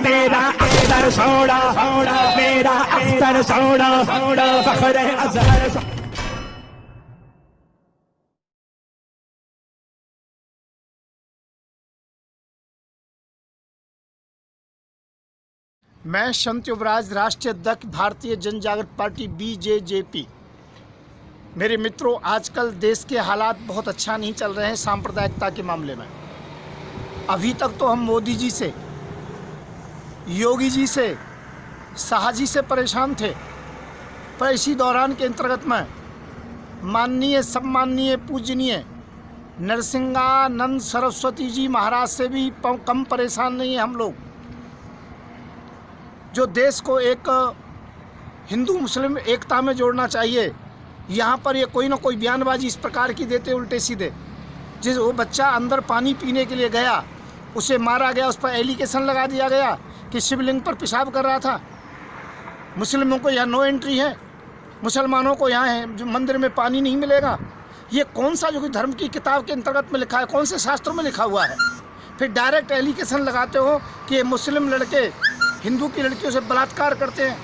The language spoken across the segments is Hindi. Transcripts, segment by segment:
मेरा अख्तर सोना, मेरा अख्तर सोना, फख्र अज़हर। मैं संत युवराज, राष्ट्रीय अध्यक्ष भारतीय जनजागृत पार्टी BJJP। मेरे मित्रों, आजकल देश के हालात बहुत अच्छा नहीं चल रहे हैं सांप्रदायिकता के मामले में। अभी तक तो हम मोदी जी से, योगी जी से, शाह जी से परेशान थे, पर इसी दौरान के अंतर्गत में माननीय, सम्माननीय, पूजनीय नरसिंहानंद सरस्वती जी महाराज से भी कम परेशान नहीं है हम लोग। जो देश को एक हिंदू मुस्लिम एकता में जोड़ना चाहिए, यहाँ पर ये कोई ना कोई बयानबाजी इस प्रकार की देते उल्टे सीधे। जिस वो बच्चा अंदर पानी पीने के लिए गया, उसे मारा गया, उस पर एलिगेशन लगा दिया गया कि शिवलिंग पर पेशाब कर रहा था। मुस्लिमों को यहाँ नो एंट्री है, मुसलमानों को यहाँ है जो मंदिर में पानी नहीं मिलेगा। ये कौन सा जो कि धर्म की किताब के अंतर्गत में लिखा है, कौन से शास्त्रों में लिखा हुआ है? फिर डायरेक्ट एलिगेशन लगाते हो कि ये मुस्लिम लड़के हिंदू की लड़कियों से बलात्कार करते हैं,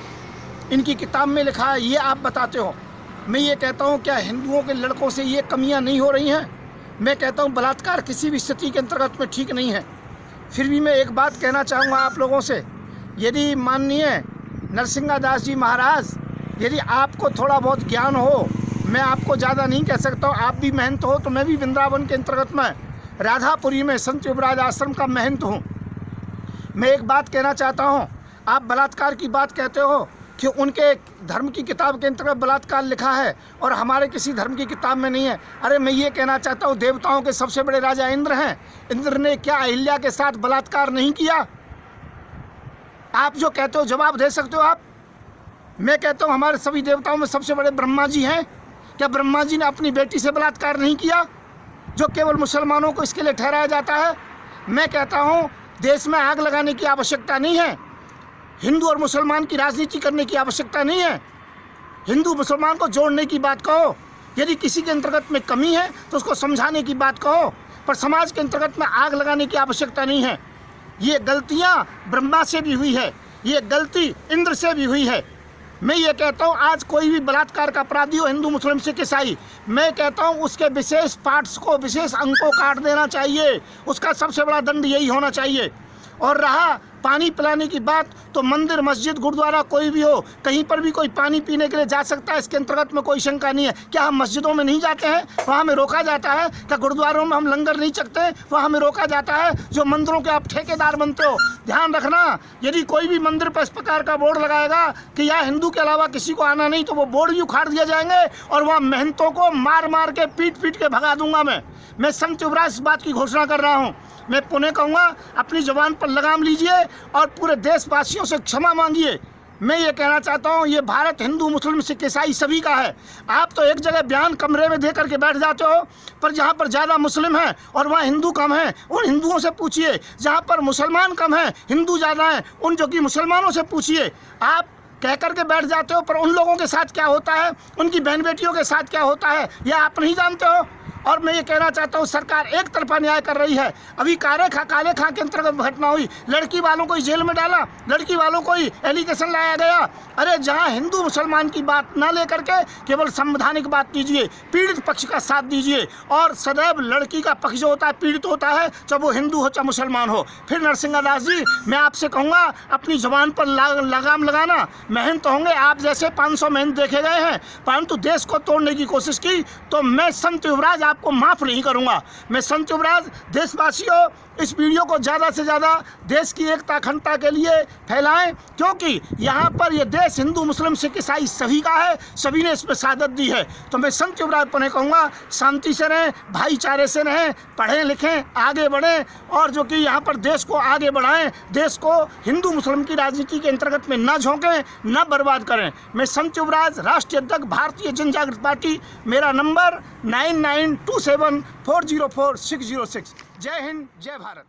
इनकी किताब में लिखा है, ये आप बताते हो। मैं ये कहता हूँ, क्या हिंदुओं के लड़कों से ये कमियाँ नहीं हो रही हैं? मैं कहता हूँ बलात्कार किसी भी स्थिति के अंतर्गत में ठीक नहीं है। फिर भी मैं एक बात कहना चाहूँगा आप लोगों से, यदि माननीय नरसिंहादास जी महाराज, यदि आपको थोड़ा बहुत ज्ञान हो, मैं आपको ज़्यादा नहीं कह सकता हूँ, आप भी महंत हो, तो मैं भी वृंदावन के अंतर्गत में राधापुरी में संत युवराज आश्रम का महंत हूँ। मैं एक बात कहना चाहता हूँ, आप बलात्कार की बात कहते हो कि उनके धर्म की किताब के अंतर्गत बलात्कार लिखा है और हमारे किसी धर्म की किताब में नहीं है। अरे मैं ये कहना चाहता हूँ, देवताओं के सबसे बड़े राजा इंद्र हैं, इंद्र ने क्या अहिल्या के साथ बलात्कार नहीं किया? आप जो कहते हो जवाब दे सकते हो आप। मैं कहता हूँ हमारे सभी देवताओं में सबसे बड़े ब्रह्मा जी हैं, क्या ब्रह्मा जी ने अपनी बेटी से बलात्कार नहीं किया, जो केवल मुसलमानों को इसके लिए ठहराया जाता है? मैं कहता हूँ देश में आग लगाने की आवश्यकता नहीं है, हिंदू और मुसलमान की राजनीति करने की आवश्यकता नहीं है, हिंदू मुसलमान को जोड़ने की बात कहो। यदि किसी के अंतर्गत में कमी है तो उसको समझाने की बात कहो, पर समाज के अंतर्गत में आग लगाने की आवश्यकता नहीं है। ये गलतियाँ ब्रह्मा से भी हुई है, ये गलती इंद्र से भी हुई है। मैं ये कहता हूँ आज कोई भी बलात्कार का अपराधी हो, हिंदू मुस्लिम सिख ईसाई, मैं कहता हूँ उसके विशेष पार्ट्स को, विशेष अंग को काट देना चाहिए, उसका सबसे बड़ा दंड यही होना चाहिए। और रहा पानी पिलाने की बात, तो मंदिर, मस्जिद, गुरुद्वारा कोई भी हो, कहीं पर भी कोई पानी पीने के लिए जा सकता है, इसके अंतर्गत में कोई शंका नहीं है। क्या हम मस्जिदों में नहीं जाते हैं, वहाँ हमें रोका जाता है? क्या गुरुद्वारों में हम लंगर नहीं चखते, वहाँ हमें रोका जाता है? जो मंदिरों के आप ठेकेदार बनते हो, ध्यान रखना, यदि कोई भी मंदिर पर इस प्रकार का बोर्ड लगाएगा कि यहाँ हिंदू के अलावा किसी को आना नहीं, तो वो बोर्ड भी उखाड़ दिए जाएंगे और वहाँ महंतों को मार मार के, पीट पीट के भगा दूंगा। मैं संत युवराज इस बात की घोषणा कर रहा हूँ। मैं पुनः कहूँगा, अपनी जुबान पर लगाम लीजिए और पूरे देशवासियों से क्षमा मांगिए। मैं ये कहना चाहता हूँ, ये भारत हिंदू मुस्लिम सिख ईसाई सभी का है। आप तो एक जगह बयान कमरे में दे करके बैठ जाते हो, पर जहाँ पर ज़्यादा मुस्लिम हैं और वहाँ हिंदू कम हैं, उन हिंदुओं से पूछिए। जहाँ पर मुसलमान कम हैं, हिंदू ज़्यादा हैं, उन जो कि मुसलमानों से पूछिए। आप कह कर के बैठ जाते हो, पर उन लोगों के साथ क्या होता है, उनकी बहन बेटियों के साथ क्या होता है, यह आप नहीं जानते हो। और मैं ये कहना चाहता हूँ, सरकार एक तरफा न्याय कर रही है। अभी काले खां के अंतर्गत घटना हुई, लड़की वालों को जेल में डाला, लड़की वालों को एलिगेशन लाया गया। अरे जहाँ हिंदू मुसलमान की बात ना लेकर के केवल संवैधानिक बात कीजिए, पीड़ित पक्ष का साथ दीजिए, और सदैव लड़की का पक्ष जो होता है पीड़ित होता है, चाहे वो हिंदू हो चाहे मुसलमान हो। फिर नरसिंहादास जी, मैं आपसे कहूँगा, अपनी जुबान पर लगाम लगाना। मेहनत होंगे, आप जैसे 500 मेहनत देखे गए हैं, परंतु देश को तोड़ने की कोशिश की तो मैं संत युवराज आपको माफ़ नहीं करूंगा। मैं संत युवराज, देशवासियों, इस वीडियो को ज़्यादा से ज़्यादा देश की एकता अखंडता के लिए फैलाएं, क्योंकि यहाँ पर ये देश हिंदू मुस्लिम सिख ईसाई सभी का है, सभी ने इसमें शहादत दी है। तो मैं संत युवराज पुनः कहूँगा, शांति से रहें, भाईचारे से रहें, पढ़ें लिखें, आगे बढ़ें, और जो कि यहाँ पर देश को आगे बढ़ाएं, देश को हिंदू मुस्लिम की राजनीति के अंतर्गत में न झोंकें, न बर्बाद करें। मैं संत युवराज, राष्ट्रीय अध्यक्ष भारतीय जनजागृत पार्टी, मेरा नंबर 9927404606। जय हिंद, जय भारत।